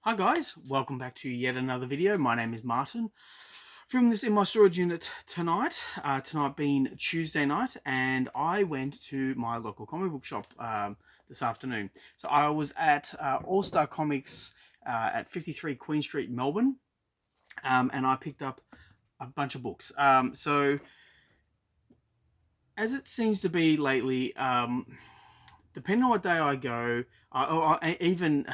Hi guys, welcome back to yet another video. My name is Martin. Filming this in my storage unit tonight, tonight being Tuesday night, and I went to my local comic book shop this afternoon. So I was at All Star Comics at 53 Queen Street, Melbourne, and I picked up a bunch of books. So as it seems to be lately, depending on what day I go, or even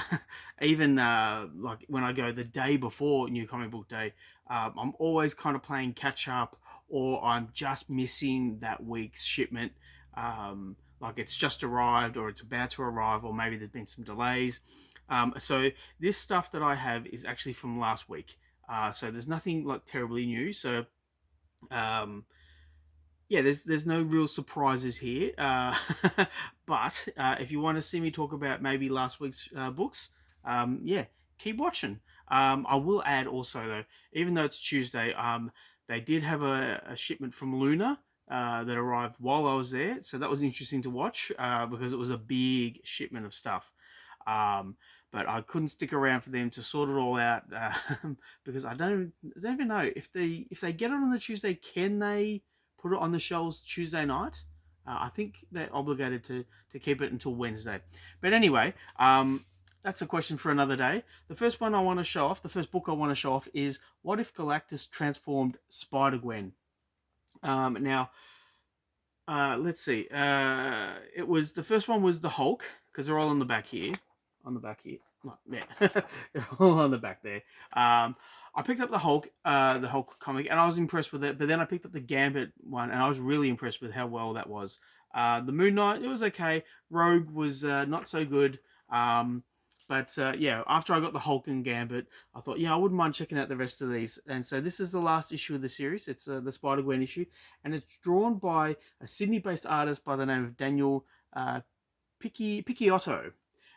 like when I go the day before New Comic Book Day, I'm always kind of playing catch up, or I'm just missing that week's shipment. Like it's just arrived, or it's about to arrive, or maybe there's been some delays. So this stuff that I have is actually from last week. So there's nothing like terribly new. So um, yeah, there's no real surprises here. But if you want to see me talk about maybe last week's books, yeah, keep watching. I will add also though, even though it's Tuesday, they did have a shipment from Luna that arrived while I was there, so that was interesting to watch because it was a big shipment of stuff. But I couldn't stick around for them to sort it all out because I don't even know if they get it on the Tuesday, can they put it on the shelves Tuesday night? I think they're obligated to keep it until Wednesday. But anyway, that's a question for another day. The first one I want to show off, the first book I want to show off is What If Galactus Transformed Spider-Gwen? Now, let's see. It was the first one was the Hulk, because they're all on the back here. On the back here. No, yeah. They're all on the back there. I picked up the Hulk comic, and I was impressed with it. But then I picked up the Gambit one, and I was really impressed with how well that was. The Moon Knight, it was okay. Rogue was not so good. But yeah, after I got the Hulk and Gambit, I thought, yeah, I wouldn't mind checking out the rest of these. And so this is the last issue of the series. It's the Spider-Gwen issue, and it's drawn by a Sydney-based artist by the name of Daniel Picciotto.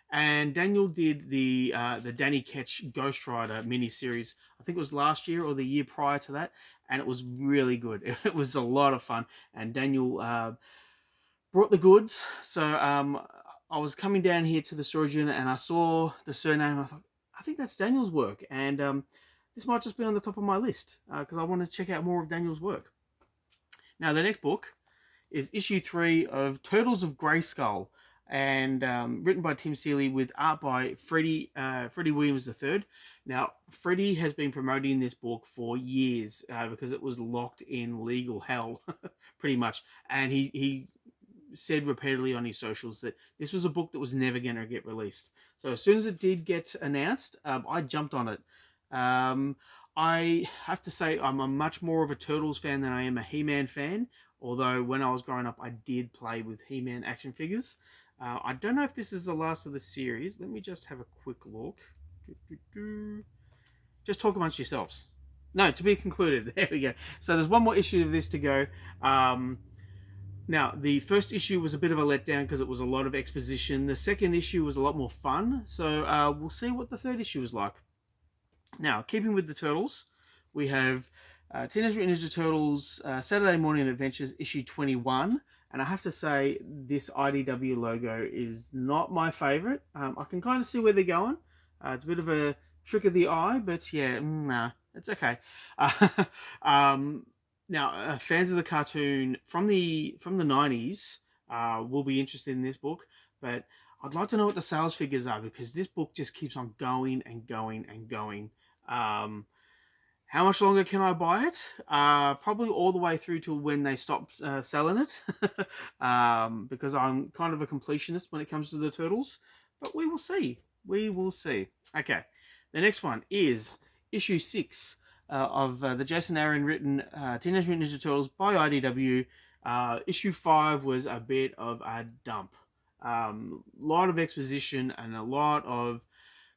And Daniel did the Danny Ketch Ghost Rider miniseries. I think it was last year or the year prior to that, and it was really good. It was a lot of fun, and Daniel brought the goods. So I was coming down here to the storage unit, and I saw the surname. And I thought, I think that's Daniel's work, and this might just be on the top of my list because I want to check out more of Daniel's work. Now, the next book is issue 3 of Turtles of Grayskull, and written by Tim Seeley with art by Freddie Williams III. Now, Freddie has been promoting this book for years because it was locked in legal hell, pretty much. And he said repeatedly on his socials that this was a book that was never going to get released. So as soon as it did get announced, I jumped on it. I have to say I'm a much more of a Turtles fan than I am a He-Man fan, although when I was growing up I did play with He-Man action figures. I don't know if this is the last of the series. Let me just have a quick look. Just talk amongst yourselves. No, to be concluded. There we go. So there's one more issue of this to go. Now, the first issue was a bit of a letdown because it was a lot of exposition. The second issue was a lot more fun. So we'll see what the third issue is like. Now, keeping with the Turtles, we have Teenage Mutant Ninja Turtles Saturday Morning Adventures issue 21. And I have to say, this IDW logo is not my favourite. I can kind of see where they're going. It's a bit of a trick of the eye, but yeah, nah, it's okay. Now, fans of the cartoon from the 90s will be interested in this book, but I'd like to know what the sales figures are because this book just keeps on going and going and going. How much longer can I buy it? Probably all the way through to when they stop selling it, because I'm kind of a completionist when it comes to the Turtles. But we will see. We will see. Okay, the next one is issue 6 of the Jason Aaron written Teenage Mutant Ninja Turtles by IDW. Issue 5 was a bit of a dump. Lot of exposition and a lot of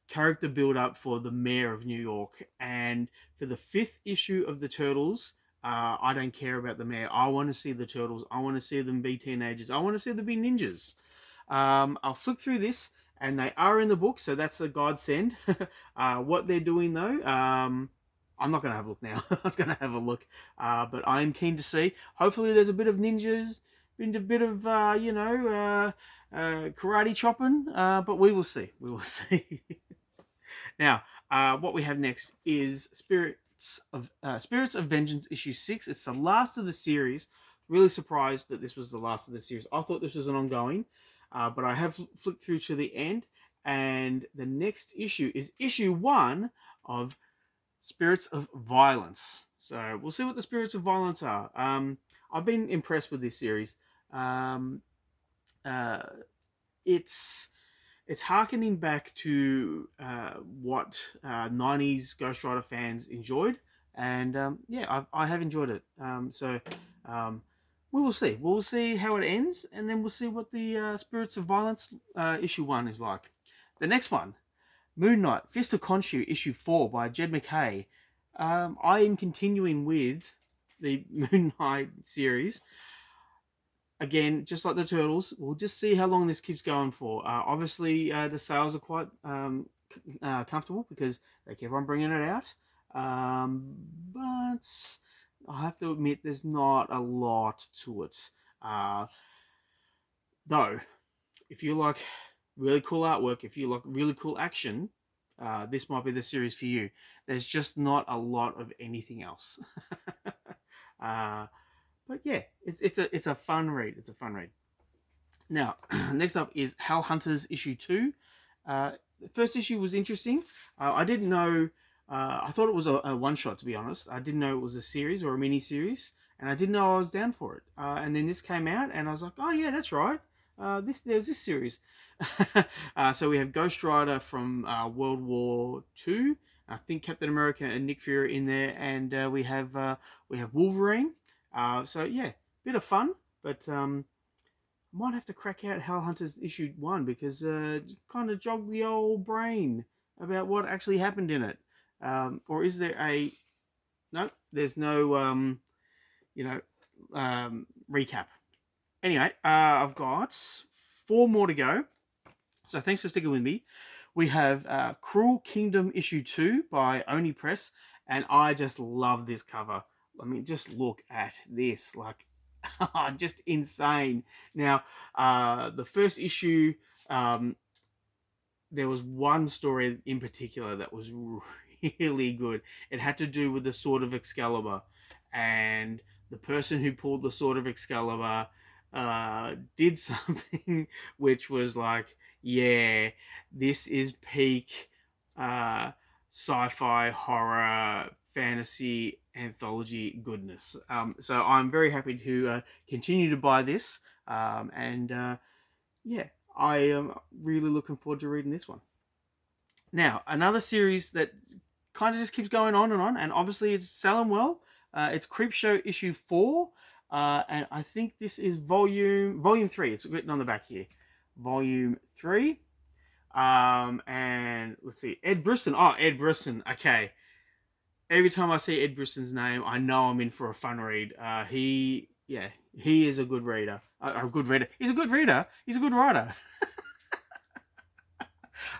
character build up for the mayor of New York, and for the 5th issue of the Turtles, I don't care about the mayor. I want to see the Turtles. I want to see them be teenagers. I want to see them be ninjas. I'll flick through this, and they are in the book, so that's a godsend. What they're doing though, I'm not going to have a look now. I'm going to have a look, but I am keen to see. Hopefully there's a bit of ninjas, a bit of karate chopping, but we will see. We will see. Now, what we have next is Spirits of Vengeance issue 6. It's the last of the series. Really surprised that this was the last of the series. I thought this was an ongoing, but I have flipped through to the end, and the next issue is issue 1 of Spirits of Violence. So we'll see what the Spirits of Violence are. I've been impressed with this series. Um, uh, it's harkening back to what 90s Ghost Rider fans enjoyed, and yeah, I have enjoyed it. Um, we will see. We'll see how it ends, and then we'll see what the Spirits of Violence issue 1 is like. The next one, Moon Knight, Fist of Khonshu, issue 4 by Jed MacKay. I am continuing with the Moon Knight series. Again, just like the Turtles, we'll just see how long this keeps going for. Obviously, the sales are quite comfortable because they keep on bringing it out. But I have to admit, there's not a lot to it. Though, if you like really cool artwork, if you like really cool action, this might be the series for you. There's just not a lot of anything else. But yeah, it's a fun read. It's a fun read. Now, next up is Hell Hunters issue 2. The first issue was interesting. I didn't know. I thought it was a one shot, to be honest. I didn't know it was a series or a mini series, and I didn't know I was down for it. And then this came out, and I was like, oh yeah, that's right. There's this series. So we have Ghost Rider from World War II. I think Captain America and Nick Fury in there, and we have Wolverine. So yeah, bit of fun, but might have to crack out Hell Hunters issue 1 because kind of jogged the old brain about what actually happened in it. Or is there a no? There's no recap. Anyway, I've got 4 more to go. So thanks for sticking with me. We have Cruel Kingdom issue 2 by Oni Press, and I just love this cover. I mean, just look at this, like, just insane. Now, the first issue, there was one story in particular that was really good. It had to do with the Sword of Excalibur, and the person who pulled the Sword of Excalibur did something which was like, yeah, this is peak sci-fi horror fantasy anthology goodness. So I'm very happy to continue to buy this, and yeah, I am really looking forward to reading this one. Now, another series that kind of just keeps going on, and obviously it's selling well. It's Creepshow issue 4, and I think this is volume 3. It's written on the back here, volume 3. And let's see, Ed Brisson. Oh, Ed Brisson. Okay. Every time I see Ed Brisson's name, I know I'm in for a fun read. He is a good reader. A good reader. He's a good reader. He's a good writer.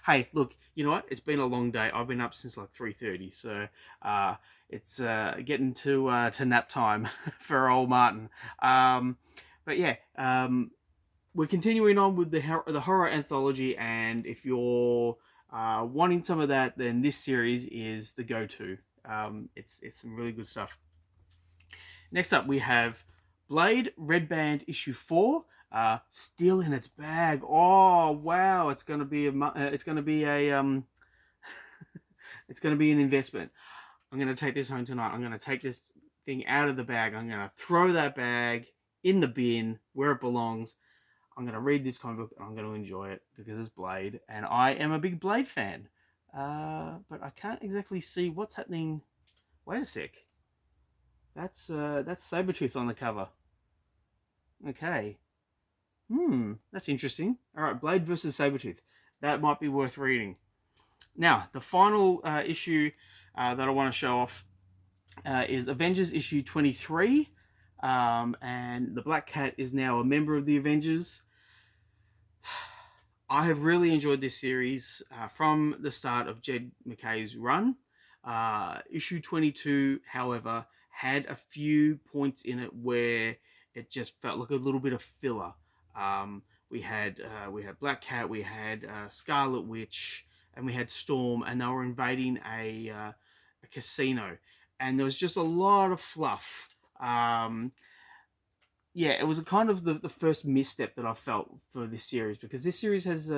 Hey, look, you know what? It's been a long day. I've been up since like 3:30, so it's getting to nap time for old Martin. But yeah, we're continuing on with the horror anthology, and if you're wanting some of that, then this series is the go-to. It's some really good stuff. Next up, we have Blade Red Band issue 4. Still in its bag. Oh wow! It's gonna be it's gonna be an investment. I'm gonna take this home tonight. I'm gonna take this thing out of the bag. I'm gonna throw that bag in the bin where it belongs. I'm gonna read this comic book and I'm gonna enjoy it because it's Blade, and I am a big Blade fan. But I can't exactly see what's happening. Wait a sec. That's Sabretooth on the cover. Okay. That's interesting. All right, Blade versus Sabretooth. That might be worth reading. Now, the final issue that I want to show off is Avengers issue 23. And the Black Cat is now a member of the Avengers. I have really enjoyed this series from the start of Jed MacKay's run. Issue 22, however, had a few points in it where it just felt like a little bit of filler. We had Black Cat, we had Scarlet Witch, and we had Storm, and they were invading a casino, and there was just a lot of fluff. Yeah, it was a kind of the first misstep that I felt for this series, because this series has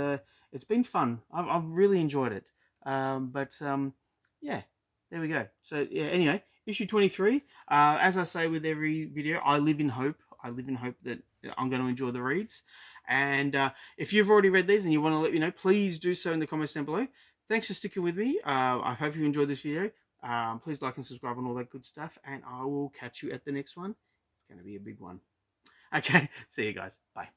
it's been fun. I've really enjoyed it. Yeah, there we go. So yeah, anyway, issue 23. As I say with every video, I live in hope. I live in hope that I'm going to enjoy the reads. And if you've already read these and you want to let me know, please do so in the comments down below. Thanks for sticking with me. I hope you enjoyed this video. Please like and subscribe and all that good stuff. And I will catch you at the next one. It's going to be a big one. Okay, see you guys. Bye.